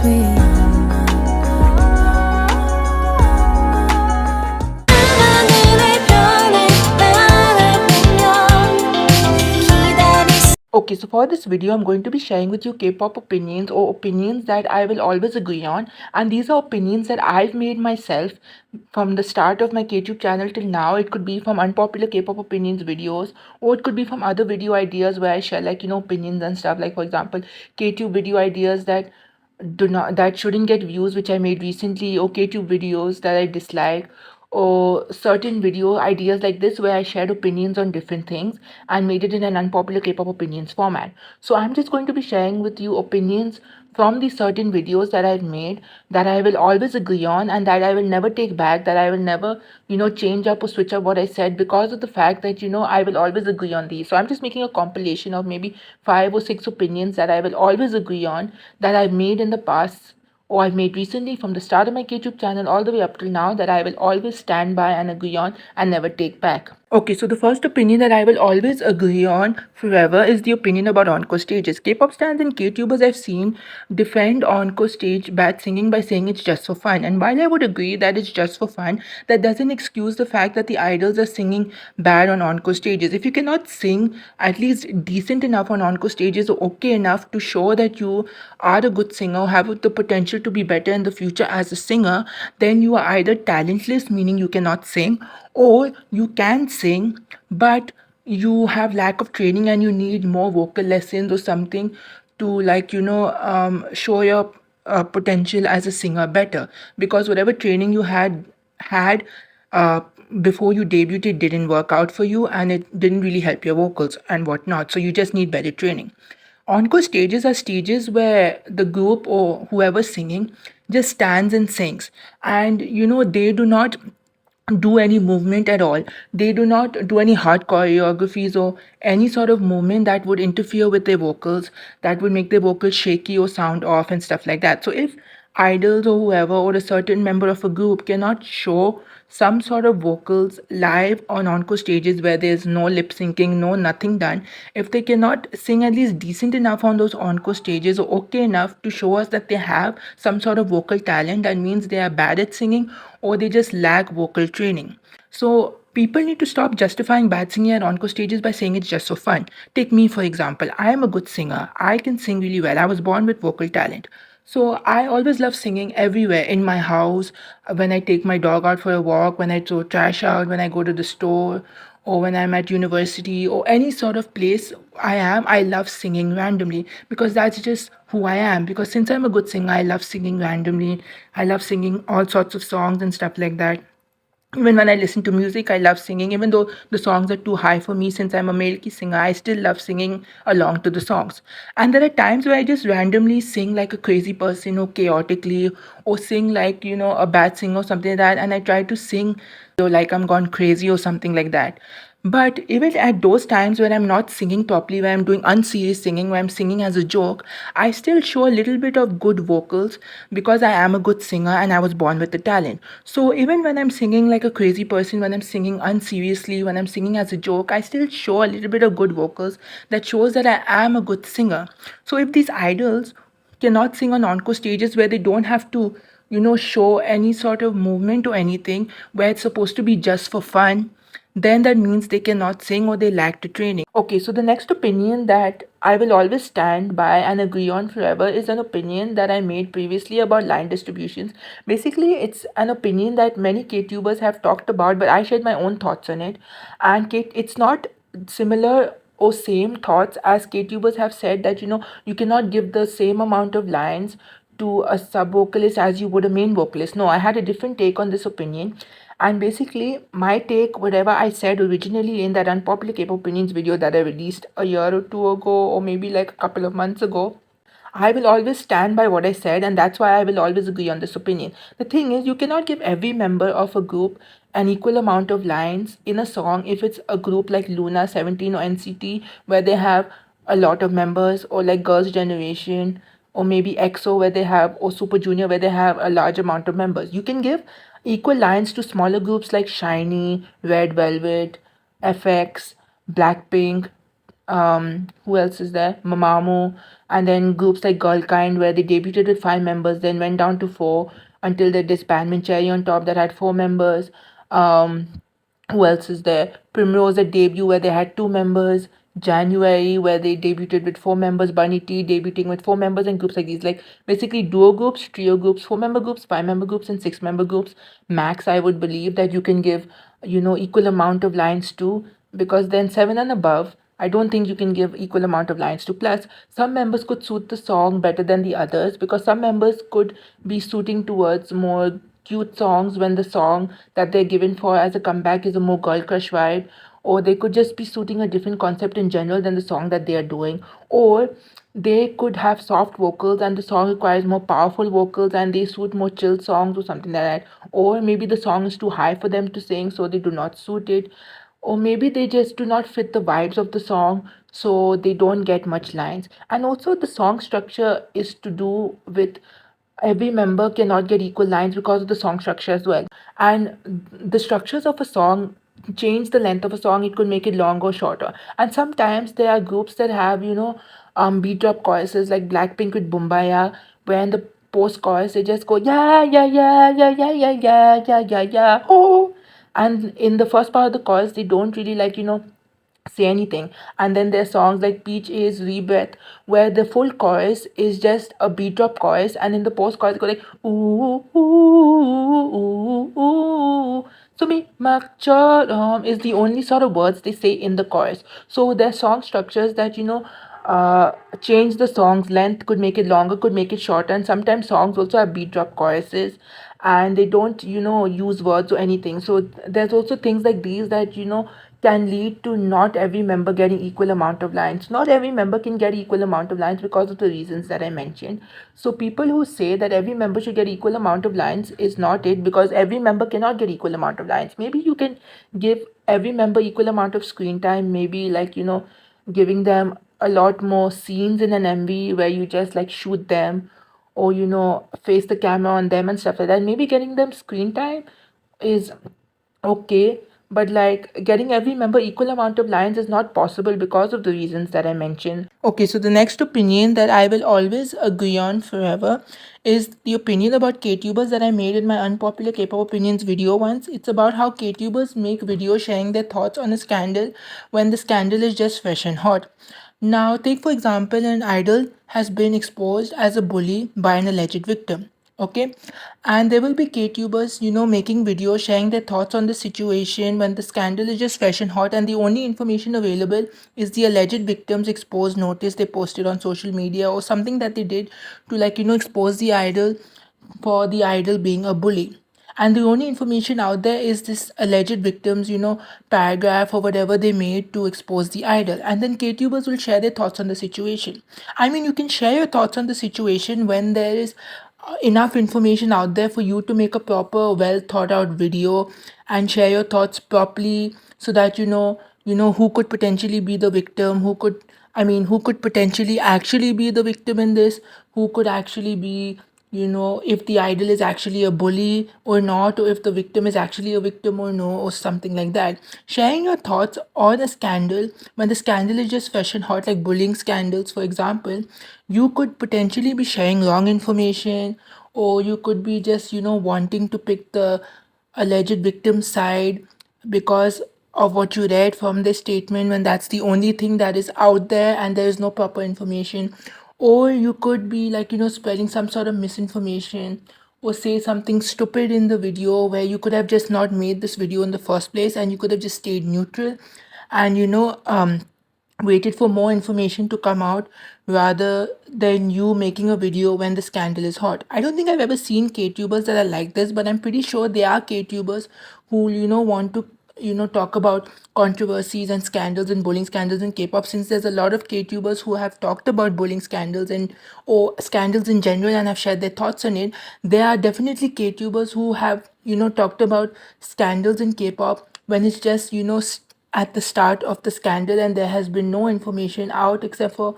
Okay, so for this video, I'm going to be sharing with you K-pop opinions or opinions that I will always agree on. And these are opinions that I've made myself from the start of my KTube channel till now. It could be from unpopular K-pop opinions videos, or it could be from other video ideas where I share like, opinions and stuff. Like, for example, KTube video ideas that shouldn't get views, which I made recently, or KTube videos that I dislike, or certain video ideas like this where I shared opinions on different things and made it in an unpopular K-pop opinions format. So I'm just going to be sharing with you opinions from the certain videos that I've made that I will always agree on and that I will never take back, that I will never, change up or switch up what I said because of the fact that, I will always agree on these. So I'm just making a compilation of maybe 5 or 6 opinions that I will always agree on that I've made in the past or I've made recently from the start of my YouTube channel all the way up till now that I will always stand by and agree on and never take back. Okay, so the first opinion that I will always agree on forever is the opinion about encore stages. K-pop stans and K-tubers I've seen defend encore stage bad singing by saying it's just for fun. And while I would agree that it's just for fun, that doesn't excuse the fact that the idols are singing bad on encore stages. If you cannot sing at least decent enough on encore stages or okay enough to show that you are a good singer, have the potential to be better in the future as a singer, then you are either talentless, meaning you cannot sing, or you can sing but you have lack of training and you need more vocal lessons or something to show your potential as a singer better, because whatever training you had uh, before you debuted it didn't work out for you and it didn't really help your vocals and whatnot, so you just need better training. Encore stages are stages where the group or whoever's singing just stands and sings, and they do not do any movement at all. They do not do any hard choreographies or any sort of movement that would interfere with their vocals, that would make their vocals shaky or sound off and stuff like that. So if idols or whoever or a certain member of a group cannot show some sort of vocals live on encore stages where there's no lip syncing, no nothing done, if they cannot sing at least decent enough on those encore stages or okay enough to show us that they have some sort of vocal talent, that means they are bad at singing or they just lack vocal training. So people need to stop justifying bad singing at encore stages by saying it's just for fun. Take me for example. I am a good singer. I can sing really well. I was born with vocal talent. So I always love singing everywhere, in my house, when I take my dog out for a walk, when I throw trash out, when I go to the store, or when I'm at university or any sort of place I love singing randomly because that's just who I am. Because since I'm a good singer, I love singing randomly. I love singing all sorts of songs and stuff like that. Even when I listen to music, I love singing. Even though the songs are too high for me, since I'm a male key singer, I still love singing along to the songs. And there are times where I just randomly sing like a crazy person or chaotically, or sing like, a bad singer or something like that. And I try to sing like I'm gone crazy or something like that. But even at those times when I'm not singing properly, when I'm doing unserious singing, when I'm singing as a joke, I still show a little bit of good vocals because I am a good singer and I was born with the talent. So even when I'm singing like a crazy person, when I'm singing unseriously, when I'm singing as a joke, I still show a little bit of good vocals that shows that I am a good singer. So if these idols cannot sing on encore stages where they don't have to, show any sort of movement or anything, where it's supposed to be just for fun, then that means they cannot sing or they lack the training. Okay, so the next opinion that I will always stand by and agree on forever is an opinion that I made previously about line distributions. Basically, it's an opinion that many KTubers have talked about, but I shared my own thoughts on it. And it's not similar or same thoughts as KTubers have said that you cannot give the same amount of lines to a sub vocalist as you would a main vocalist. No, I had a different take on this opinion. And basically, my take, whatever I said originally in that unpopular K-pop opinions video that I released a year or two ago, or maybe like a couple of months ago, I will always stand by what I said, and that's why I will always agree on this opinion. The thing is, you cannot give every member of a group an equal amount of lines in a song if it's a group like Luna, 17, or NCT, where they have a lot of members, or like Girls' Generation, or maybe EXO, where they have, or Super Junior, where they have a large amount of members. You can give equal lines to smaller groups like Shiny, Red Velvet, FX, Blackpink, Who else is there? Mamamoo, and then groups like Girl Kind, where they debuted with 5 members, then went down to four until the disbandment. Cherry on Top, that had 4 members. Um, who else is there? Primrose at debut, where they had 2 members. January, where they debuted with 4 members. Bunny T debuting with 4 members, and groups like these, like basically duo groups, trio groups, 4 member groups, 5 member groups, and 6 member groups. Max, I would believe that you can give, equal amount of lines to, because then 7 and above, I don't think you can give equal amount of lines to. Plus, some members could suit the song better than the others, because some members could be suiting towards more cute songs when the song that they're given for as a comeback is a more girl crush vibe, or they could just be suiting a different concept in general than the song that they are doing, or they could have soft vocals and the song requires more powerful vocals and they suit more chill songs or something like that, or maybe the song is too high for them to sing so they do not suit it, or maybe they just do not fit the vibes of the song so they don't get much lines. And also the song structure is to do with every member cannot get equal lines because of the song structure as well. And the structures of a song change the length of a song. It could make it longer or shorter. And sometimes there are groups that have, beat drop choruses like Blackpink with Bumbaya, where in the post chorus they just go yeah yeah yeah yeah yeah yeah yeah yeah yeah yeah oh, and in the first part of the chorus they don't really like, say anything. And then there's songs like Peach is Rebirth, where the full chorus is just a beat drop chorus, and in the post chorus go like ooh ooh ooh ooh. So me is the only sort of words they say in the chorus. So there's song structures that, change the song's length, could make it longer, could make it shorter, and sometimes songs also have beat drop choruses and they don't, use words or anything. So there's also things like these that, can lead to not every member getting equal amount of lines. Not every member can get equal amount of lines because of the reasons that I mentioned. So people who say that every member should get equal amount of lines is not it, because every member cannot get equal amount of lines. Maybe you can give every member equal amount of screen time, maybe like, giving them a lot more scenes in an MV where you just like shoot them or, face the camera on them and stuff like that. Maybe getting them screen time is okay, but like getting every member equal amount of lines is not possible because of the reasons that I mentioned. Okay, so the next opinion that I will always agree on forever is the opinion about K-tubers that I made in my unpopular K-pop opinions video once. It's about how K-tubers make videos sharing their thoughts on a scandal when the scandal is just fresh and hot. Now, take for example, an idol has been exposed as a bully by an alleged victim. Okay, and there will be K-tubers, making videos sharing their thoughts on the situation when the scandal is just fresh and hot, and the only information available is the alleged victim's exposed notice they posted on social media or something that they did to, like, expose the idol for the idol being a bully. And the only information out there is this alleged victims, paragraph or whatever they made to expose the idol. And then K-tubers will share their thoughts on the situation. I mean, you can share your thoughts on the situation when there is enough information out there for you to make a proper, well thought out video and share your thoughts properly, so that who could potentially be the victim, who could potentially actually be the victim in this, who could actually be, if the idol is actually a bully or not, or if the victim is actually a victim or no, or something like that. Sharing your thoughts on a scandal when the scandal is just fresh and hot, like bullying scandals, for example, you could potentially be sharing wrong information, or you could be just, wanting to pick the alleged victim's side because of what you read from the statement, when that's the only thing that is out there and there is no proper information. Or you could be like, spreading some sort of misinformation or say something stupid in the video where you could have just not made this video in the first place and you could have just stayed neutral and, waited for more information to come out rather than you making a video when the scandal is hot. I don't think I've ever seen K-tubers that are like this, but I'm pretty sure there are K-tubers who, want to, talk about controversies and scandals and bullying scandals in K-pop, since there's a lot of K-tubers who have talked about bullying scandals and or scandals in general and have shared their thoughts on it. There are definitely K-tubers who have, talked about scandals in K-pop when it's just, at the start of the scandal and there has been no information out except for,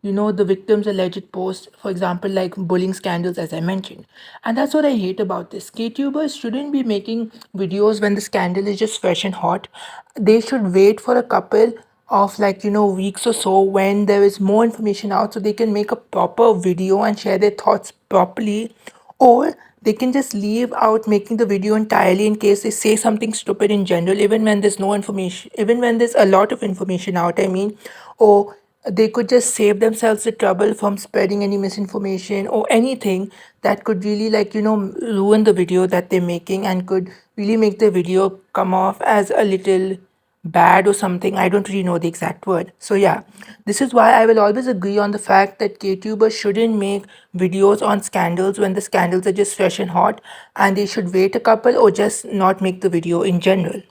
the victim's alleged post, for example, like bullying scandals, as I mentioned. And that's what I hate about this. K-tubers shouldn't be making videos when the scandal is just fresh and hot. They should wait for a couple of like weeks or so when there is more information out, so they can make a proper video and share their thoughts properly, or they can just leave out making the video entirely in case they say something stupid in general, even when there's no information, even when there's a lot of information out, I mean. Or they could just save themselves the trouble from spreading any misinformation or anything that could really like ruin the video that they're making and could really make the video come off as a little bad or something. I don't really know the exact word. So yeah, this is why I will always agree on the fact that KTubers shouldn't make videos on scandals when the scandals are just fresh and hot, and they should wait a couple or just not make the video in general.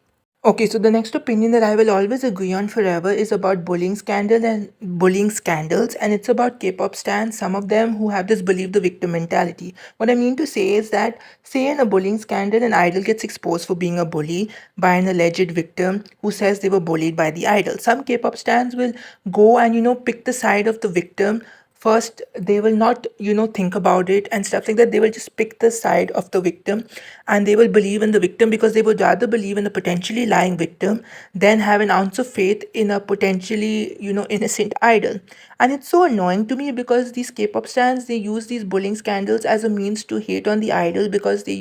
Okay, so the next opinion that I will always agree on forever is about bullying scandals, and it's about K-pop stans, some of them who have this believe the victim mentality. What I mean to say is that, say in a bullying scandal, an idol gets exposed for being a bully by an alleged victim who says they were bullied by the idol. Some K-pop stans will go and pick the side of the victim. First, they will not think about it and stuff like that. They will just pick the side of the victim, and they will believe in the victim because they would rather believe in a potentially lying victim than have an ounce of faith in a potentially innocent idol. And it's so annoying to me because these K-pop stans, they use these bullying scandals as a means to hate on the idol, because they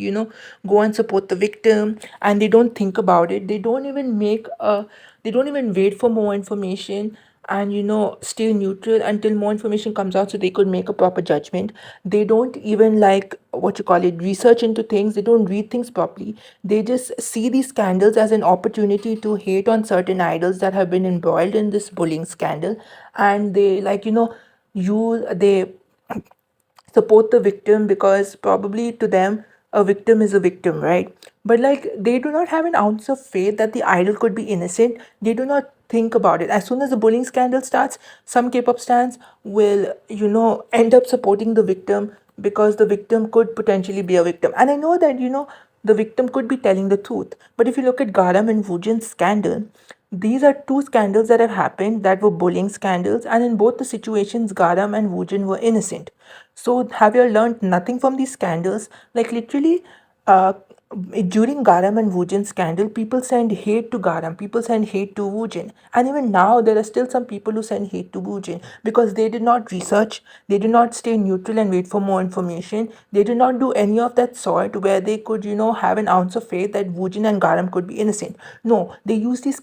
go and support the victim and they don't think about it. They don't even wait for more information and stay neutral until more information comes out so they could make a proper judgment. They don't even like what you call it research into things. They don't read things properly. They just see these scandals as an opportunity to hate on certain idols that have been embroiled in this bullying scandal, and they like you they support the victim because probably to them a victim is a victim, right? But like they do not have an ounce of faith that the idol could be innocent. They do not think about it. As soon as the bullying scandal starts, some K-pop stans will end up supporting the victim because the victim could potentially be a victim. And I know that the victim could be telling the truth. But if you look at Garam and Woojin's scandal, these are two scandals that have happened that were bullying scandals, and in both the situations, Garam and Woojin were innocent. So, have you learned nothing from these scandals? Like, literally, uh, during Garam and Woojin scandal, people send hate to Garam, people send hate to Woojin. And even now, there are still some people who send hate to Woojin because they did not research, they did not stay neutral and wait for more information. They did not do any of that sort where they could, have an ounce of faith that Woojin and Garam could be innocent. No, they use these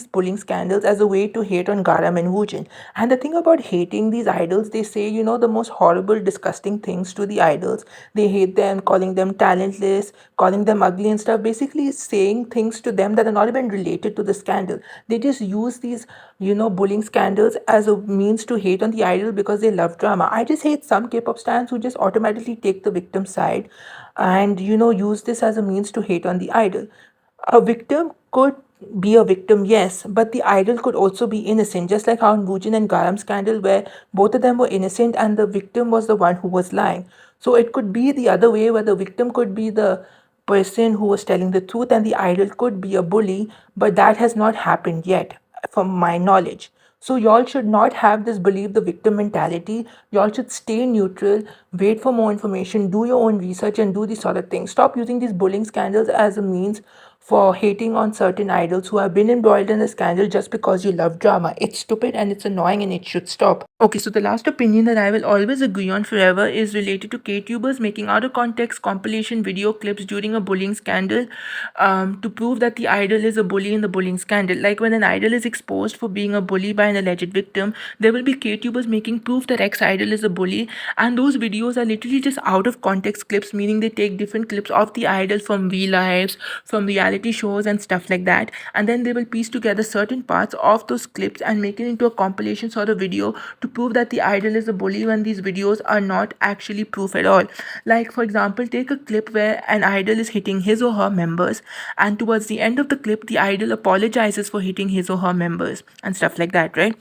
bullying scandals as a way to hate on Garam and Woojin. And the thing about hating these idols, they say, the most horrible, disgusting things to the idols. They hate them, calling them talentless, calling them ugly and stuff, basically saying things to them that are not even related to the scandal. They just use these, bullying scandals as a means to hate on the idol because they love drama. I just hate some K-pop stans who just automatically take the victim side and, use this as a means to hate on the idol. A victim could be a victim, yes, but the idol could also be innocent, just like how in Woojin and Garam scandal, where both of them were innocent and the victim was the one who was lying. So it could be the other way, where the victim could be the person who was telling the truth and the idol could be a bully, but that has not happened yet, from my knowledge. So y'all should not have this believe the victim mentality. Y'all should stay neutral, wait for more information, do your own research and do these sort of things. Stop using these bullying scandals as a means for hating on certain idols who have been embroiled in a scandal just because you love drama. It's stupid and it's annoying and it should stop. Okay, so the last opinion that I will always agree on forever is related to K-tubers making out of context compilation video clips during a bullying scandal to prove that the idol is a bully in the bullying scandal. Like when an idol is exposed for being a bully by an alleged victim, there will be K-tubers making proof that ex-idol is a bully, and those videos are literally just out of context clips, meaning they take different clips of the idol from V-Lives, from reality shows and stuff like that, and then they will piece together certain parts of those clips and make it into a compilation sort of video to prove that the idol is a bully when these videos are not actually proof at all. Like for example, take a clip where an idol is hitting his or her members, and towards the end of the clip the idol apologizes for hitting his or her members and stuff like that, right?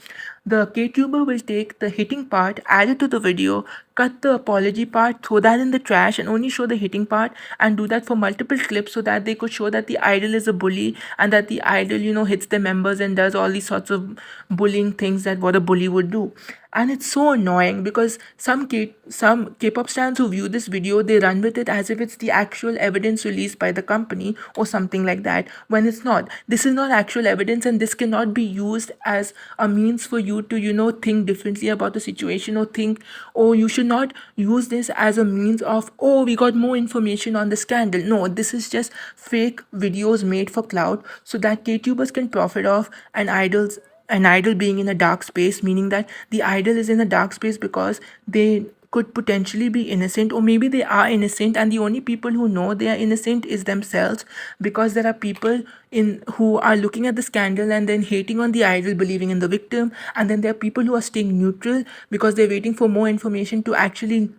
The KTuber will take the hitting part, add it to the video, cut the apology part, throw that in the trash, and only show the hitting part, and do that for multiple clips so that they could show that the idol is a bully and that the idol, hits the members and does all these sorts of bullying things that what a bully would do. And it's so annoying because some K-pop stars who view this video, they run with it as if it's the actual evidence released by the company or something like that, when it's not. This is not actual evidence, and this cannot be used as a means for you to, think differently about the situation, or think, oh, you should not use this as a means of, oh, we got more information on the scandal. No, this is just fake videos made for clout so that K-tubers can profit off an idol being in a dark space, meaning that the idol is in a dark space because they could potentially be innocent, or maybe they are innocent, and the only people who know they are innocent is themselves, because there are people in who are looking at the scandal and then hating on the idol, believing in the victim, and then there are people who are staying neutral because they're waiting for more information to actually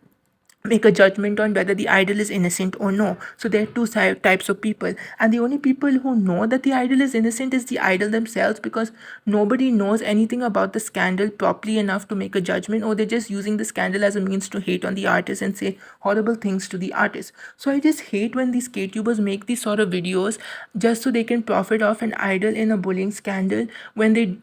make a judgment on whether the idol is innocent or no. So there are two types of people, and the only people who know that the idol is innocent is the idol themselves, because nobody knows anything about the scandal properly enough to make a judgment, or they're just using the scandal as a means to hate on the artist and say horrible things to the artist. So I just hate when these K-tubers make these sort of videos just so they can profit off an idol in a bullying scandal, when they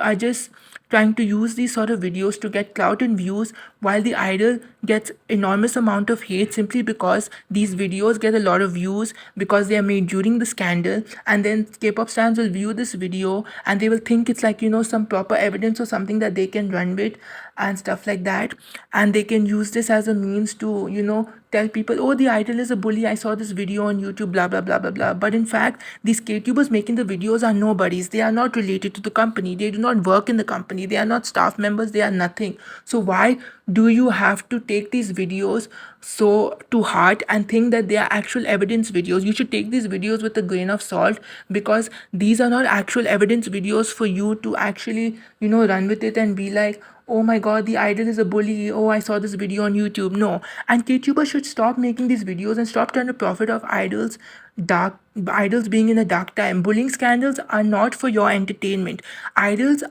are just trying to use these sort of videos to get clout and views, while the idol gets enormous amount of hate simply because these videos get a lot of views because they are made during the scandal. And then K-pop fans will view this video and they will think it's like, some proper evidence or something that they can run with and stuff like that, and they can use this as a means to tell people, oh, the idol is a bully, I saw this video on YouTube, blah blah blah blah blah. But in fact, these K-tubers making the videos are nobodies. They are not related to the company, they do not work in the company, they are not staff members, they are nothing. So why do you have to take these videos so to heart and think that they are actual evidence videos? You should take these videos with a grain of salt, because these are not actual evidence videos for you to actually run with it and be like, oh my god, the idol is a bully, oh, I saw this video on YouTube. No. And KTubers should stop making these videos and stop trying to profit off idols being in a dark time. Bullying scandals are not for your entertainment. Idols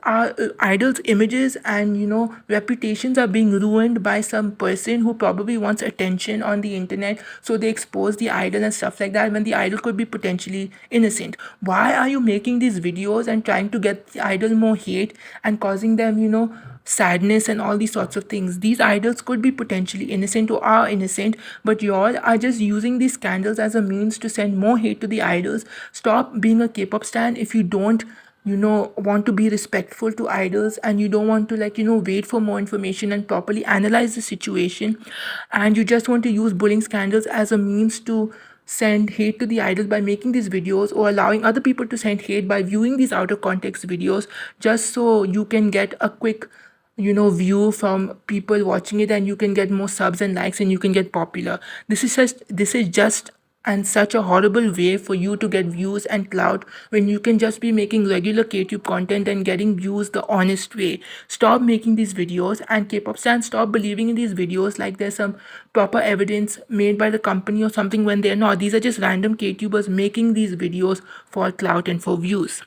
images and reputations are being ruined by some person who probably wants attention on the internet, so they expose the idol and stuff like that, when the idol could be potentially innocent. Why are you making these videos and trying to get the idol more hate and causing them sadness and all these sorts of things? These idols could be potentially innocent or are innocent, but y'all are just using these scandals as a means to send more hate to the idols. Stop being a K-pop stan if you don't want to be respectful to idols, and you don't want to wait for more information and properly analyze the situation, and you just want to use bullying scandals as a means to send hate to the idol by making these videos, or allowing other people to send hate by viewing these out of context videos, just so you can get a quick view from people watching it, and you can get more subs and likes, and you can get popular. This is just and such a horrible way for you to get views and clout, when you can just be making regular KTube content and getting views the honest way. Stop making these videos, and K-pop fans, stop believing in these videos like there's some proper evidence made by the company or something, when they're not. These are just random KTubers making these videos for clout and for views.